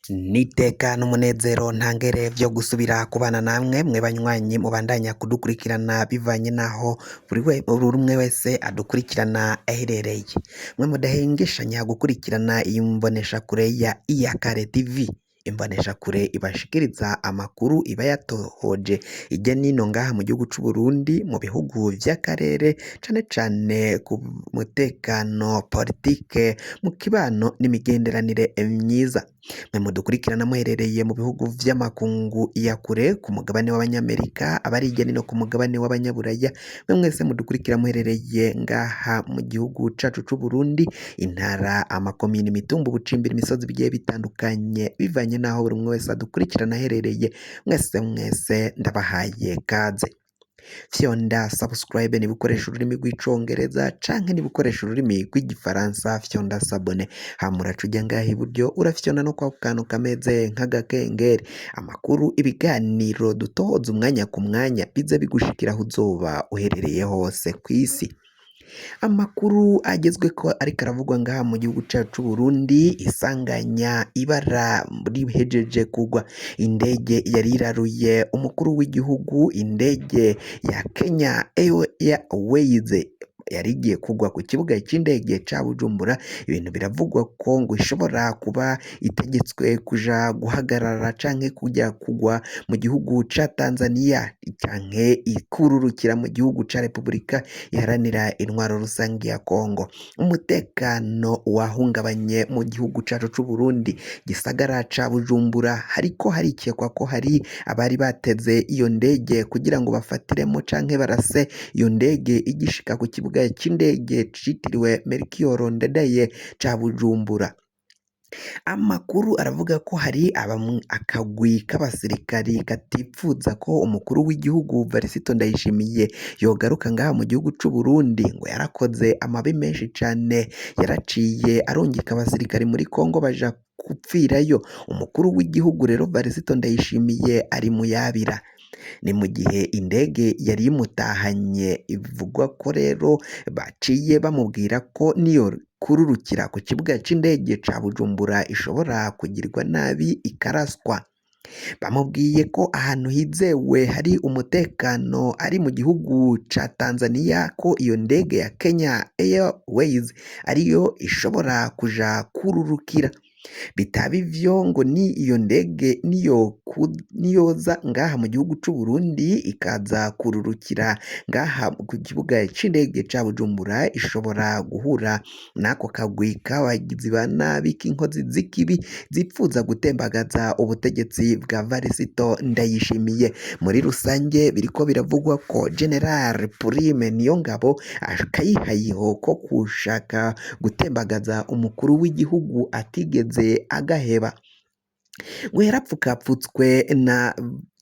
Niteka n'umunezero ntangere vyo gusubira kubana namwe mwe banywanyi mubandanya kudukurikirana bivanye naho buri umwe wese adukurikirana aherereye, mwe mudahengeshanya gukurikirana iyi mboneshakure ya Iyakare TV, imboneshakure ibashikiriza amakuru iba yatohoje hirya nino ngaha mu gihugu c'u Burundi, mu bihugu vy'akarere, cane cane ku mutekano, politike, mu kibano n'imigenderanire myiza. Mwe mudukurikirana muherereye mu bihugu vy'amakungu ya kure ku mugabane w'abanyamerika, abari hirya nino ku mugabane w'abanyaburaya, mwe mwese mudukurikira muherereye ngaha mu gihugu cacu c'u Burundi, intara, amakomine, imitumba, ubucimbiri, imisozi bigiye bitandukanye bivanye naho buri umwe wese adukurikirana aherereye, mwese ndabahaye kaze. Fyonda subscribe niba ukoresha ururimi rw'icongereza canke niba ukoresha ururimi rw'igifaransa fyonda sabone, hama uraca uja ngaha iburyo urafyona no kwa kantu kameze nk'agakengeri, amakuru, ibiganiro dutohoza umwanya ku mwanya biza bigushikira aho uzoba uherereye hose kw'isi. Amakuru agezweko ariko aravugwa ngaha mu gihugu cacu c'u Burundi, isanganya ibara rihejeje kugwa, indege yari iraruye umukuru w'igihugu, indege ya Kenya Airways yari igiye kugwa ku kibuga c'indege ca Bujumbura, ibintu biravugwa ko ngo ishobora kuba itegetswe kuja guhagarara canke kuja kugwa mu gihugu ca Tanzania canke ikururukira mu gihugu ca Repubulika iharanira intwaro rusangi ya Kongo. Umutekano wahungabanye mu gihugu cacu c'u Burundi, gisagara ca Bujumbura, hariko harikekwa ko hari abari bateze iyo ndege kugira ngo bafatiremo canke barase iyo ndege igishika ku kibuga c'indege citiriwe Melchior Ndadaye ca Bujumbura. Amakuru aravuga ko hari akagwi k'abasirikari katipfuza ko umukuru w'igihugu Varisito Ndayishimiye yogaruka ngaha mu gihugu c'u Burundi, ngo yarakoze amabi menshi cane, yaraciye arungika abasirikari muri Kongo baja gupfirayo. Umukuru w'igihugu rero Varisito Ndayishimiye ari mu yabira, ni mu gihe indege yari imutahanye, ivugwa ko rero baciye bamubwira ko niyo kururukira ku kibuga c'indege ca Bujumbura ishobora kugirwa nabi ikaraswa. Bamubwiye ko ahantu hizewe hari umutekano ari mu gihugu ca Tanzania, ko iyo ndege ya Kenya Airways ariyo ishobora kuja kururukira. Bitaba ivyo ngo ni iyo ndege niyoza ngaha mu gihugu c'u Burundi ikaza kururukira ngaha ku kibuga c'indege ca Bujumbura, ishobora guhura n'ako kagwi k'abagizi ba nabi k'inkozi z'ikibi zipfuza gutembagaza ubutegetsi bwa Varisito Ndayishimiye. Muri rusange biriko biravugwa ko General Prime Niyongabo akayihayiho ko kushaka gutembagaza umukuru w'igihugu atigeze agaheba, ngo yarapfukapfutswe na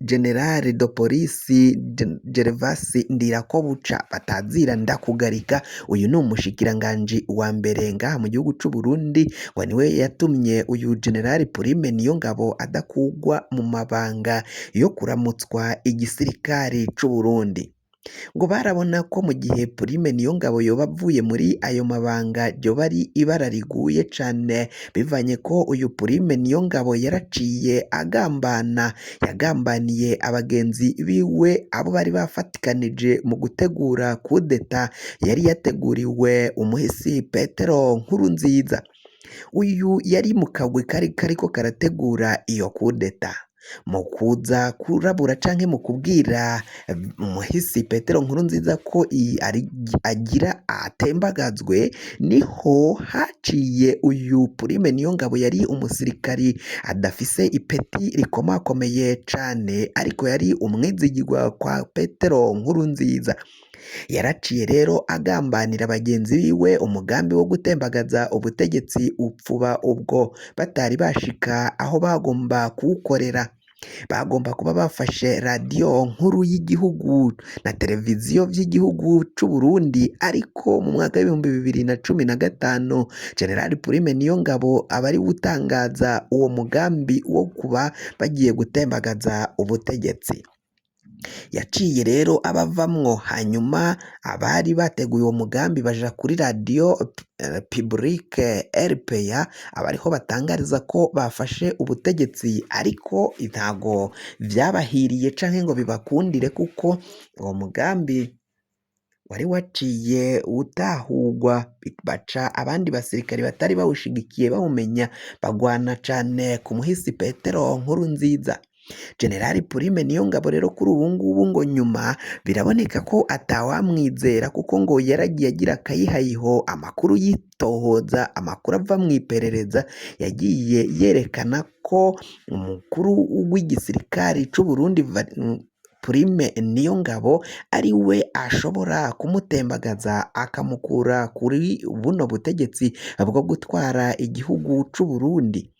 General de Polisi Gervasi Ndirakobuca batazira ndakugarika. Uyu ni umushikiranganji wa mbere ngaha mu gihugu c'u Burundi, ngo niwe yatumye uyu General Prime Niyongabo adakugwa mu mabanga yo kuramutswa igisirikari c'u Burundi. Ngo barabona ko mu gihe Prime Niyongabo yoba avuye muri ayo mabanga ryoba ari ibara riguye cane, bivanye ko uyu Prime Niyongabo yaraciye yagambaniye abagenzi biwe, abo bari bafatikanije mu gutegura kudeta yari yateguriwe umuhisi Petero Nkurunziza. Uyu yari mu kagwi kariko karategura iyo kudeta, mu kuza kurabura canke mu kubwira umuhisi Petero Nkurunziza ko agira atembagazwe, niho haciye uyu Prime Niyongabo yari umusirikari adafise ipeti rikomakomeye cane, ariko yari umwizigirwa kwa Petero Nkurunziza. Yaraciye rero agambanira bagenzi biwe umugambi wo gutembagaza ubutegetsi upfuba ubwo batari bashika aho bagomba kuwukorera. Bagomba kuba bafashe radiyo nkuru y'igihugu na televiziyo vy'igihugu c'u Burundi, ariko mu mwaka w'ibihumbi 2015 General Prime Niyongabo aba ari gutangaza uwo mugambi wo kuba bagiye gutembagaza ubutegetsi. yaciye rero abavamwo, hanyuma abari bateguye uwo mugambi baja kuri radiyo Publique RPA aba ariho batangariza ko bafashe ubutegetsi, ariko ntago vyabahiriye canke ngo bibakundire kuko uwo mugambi wari waciye utahurwa, baca abandi basirikari batari bawushigikiye bawumenya bagwana cane ku muhisi Petero Nkurunziza. Generali Prime Niyongabo rero kuri ubu ngubu ngo nyuma biraboneka ko atawamwizera kuko ngo yaragiye agira akayihayiho, amakuru yitohoza, amakuru ava mu iperereza yagiye yerekana ko umukuru w'igisirikari c'u Burundi Prime Niyongabo ari we ashobora kumutembagaza akamukura kuri buno butegetsi bwo gutwara igihugu c'u Burundi.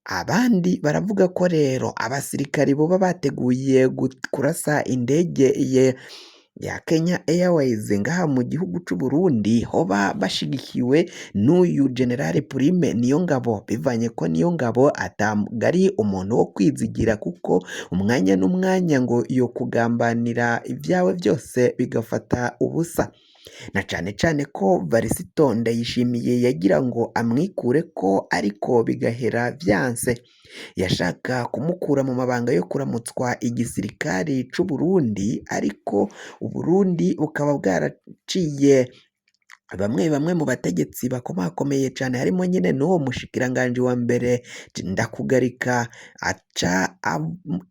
Abandi baravuga ko rero abasirikari boba bateguye kurasa indege ya Kenya Airways ngaha mu gihugu c'u Burundi hoba bashigikiwe n'uyu General Prime Niyongabo, bivanye ko Niyongabo atari umuntu wo kwizigira kuko umwanya n'umwanya ngo yo kugambanira ibyawe byose bigafata ubusa, na cane cane ko Varisito Ndayishimiye yagira ngo amwikure ko ariko bigahera vyanse, yashaka kumukura mu mabanga yo kuramutswa igisirikari c'u Burundi, ariko Uburundi bukaba bwaraciye bamwe mu bategetsi bakomakomeye cane harimo nyine n'uwo mushikiranganji wa mbere Ndakugarika aca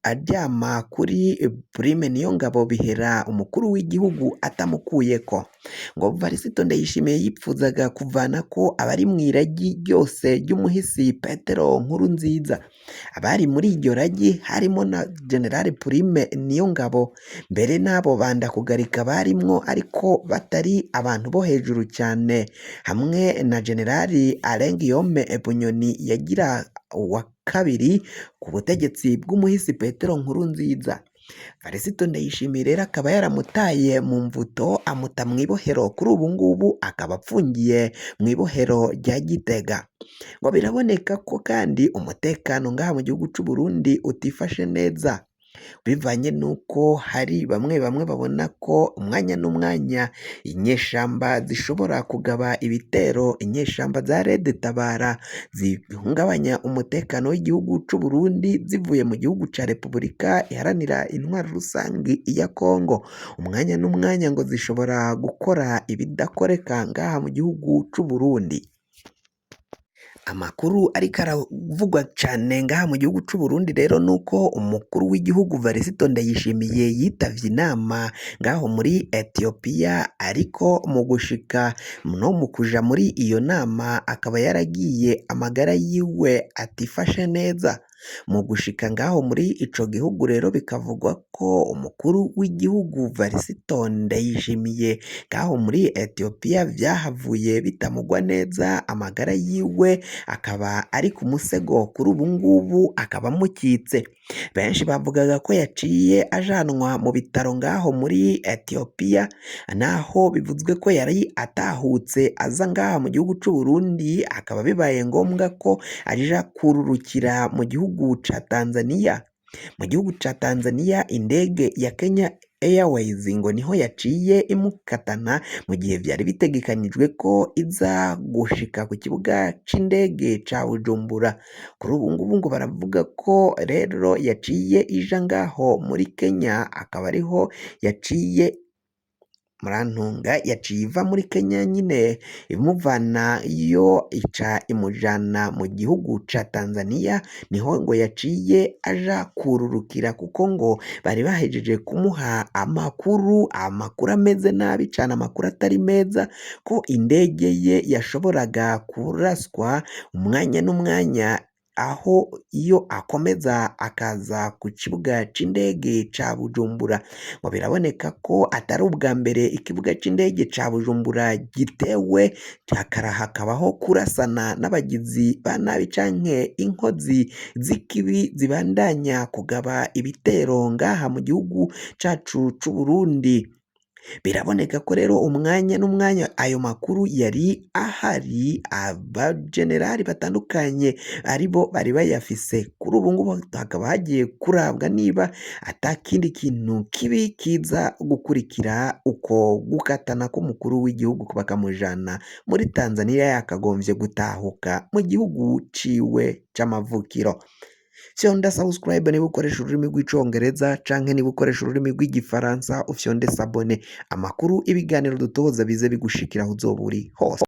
aryama kuri Prime Niyongabo, bihera umukuru w'igihugu atamukuyeko. Ngo Varisito Ndayishimiye yipfuzaga kuvana ko abari mw'iragi ryose ry'umuhisi Petero Nkurunziza, abari muri iryo ragi harimo na General Prime Niyongabo, mbere n'abo Ndakugarika barimwo ariko batari abantu bo hejuru cyane, hamwe na Generali Alengiyome Bunyoni yagira wa kabiri ku butegetsi bw'umuhisi Petero Nkurunziza. Varisito Ndayishimiye rero akaba yaramutaye mu mvuto, amuta mw'ibohero, kuri ubu ngubu akaba apfungiye mw'ibohero rya Gitega. Ngo biraboneka ko kandi umutekano ngaha mu gihugu c'u Burundi utifashe neza, bivanye nuko hari bamwe babona ko umwanya n'umwanya inyeshamba zishobora kugaba ibitero, inyeshamba za Red Tabara zihungabanya umutekano w'igihugu c'u Burundi zivuye mu gihugu ca Repubulika iharanira intwaro rusangi ya Kongo, umwanya n'umwanya ngo zishobora gukora ibidakoreka ngaha mu gihugu c'u Burundi. Amakuru ariko aravugwa cane ngaha mu gihugu c'u Burundi rero nuko umukuru w'igihugu Varisito Ndayishimiye yitavye inama ngaho muri Ethiopia, ariko mu gushika no mu kuja muri iyo nama akaba yaragiye amagara yiwe atifashe neza. Mu gushika ngaho muri ico gihugu rero bikavugwa ko umukuru w'igihugu Varisito Ndayishimiye ngaho muri Ethiopia vyahavuye bitamugwa neza, amagara yiwe akaba ari ku musego, kuri ubu ngubu akaba amukitse. Benshi bavugaga ko yaciye ajanwa mu bitaro ngaho muri Ethiopia, naho bivuzwe ko yari atahutse aza ngaha mu gihugu c'u Burundi, akaba bibaye ngombwa ko aja kururukira mu gihugu ca Tanzania. Mu gihugu ca Tanzania indege ya Kenya Airways ngo niho yaciye imukatana, mu gihe vyari bitegekanijwe ko iza gushika ku kibuga c'indege ca Bujumbura. Kuri ubu ngubu ngo baravuga ko rero yaciye ija ngaho muri Kenya, akaba ariho yaciye yaciye iva muri Kenya nyine imuvana yo ica imujana mu gihugu ca Tanzania, niho ngo yaciye aja kururukira kuko ngo bari bahejeje kumuha amakuru ameze nabi cane, amakuru atari meza, ko indege ye yashoboraga kuraswa umwanya n'umwanya, aho iyo akomeza akaza ku kibuga c'indege ca Bujumbura. Ngo biraboneka ko atari ubwa mbere ikibuga c'indege ca Bujumbura gitewe, hakabaho kurasana n'abagizi ba nabi canke inkozi z'ikibi zibandanya kugaba ibitero ngaha mu gihugu cacu c'u Burundi. Biraboneka ko rero umwanya n'umwanya ayo makuru yari ahari, abajenerali batandukanye aribo bari bayafise. kuri ubu ngubu hakaba hagiye kurabwa niba atakindi kintu kibi kiza gukurikira uko gukatana k'umukuru w'igihugu bakamujana muri Tanzania yakagombye gutahuka mu gihugu ciwe c'amavukiro. Fyonda subscribe niba ukoresha ururimi rw'icongereza canke niba ukoresha ururimi rw'igifaransa ufyonde sabone, amakuru ibiganiro dutohoza bize bigushikira aho uzoba uri hose.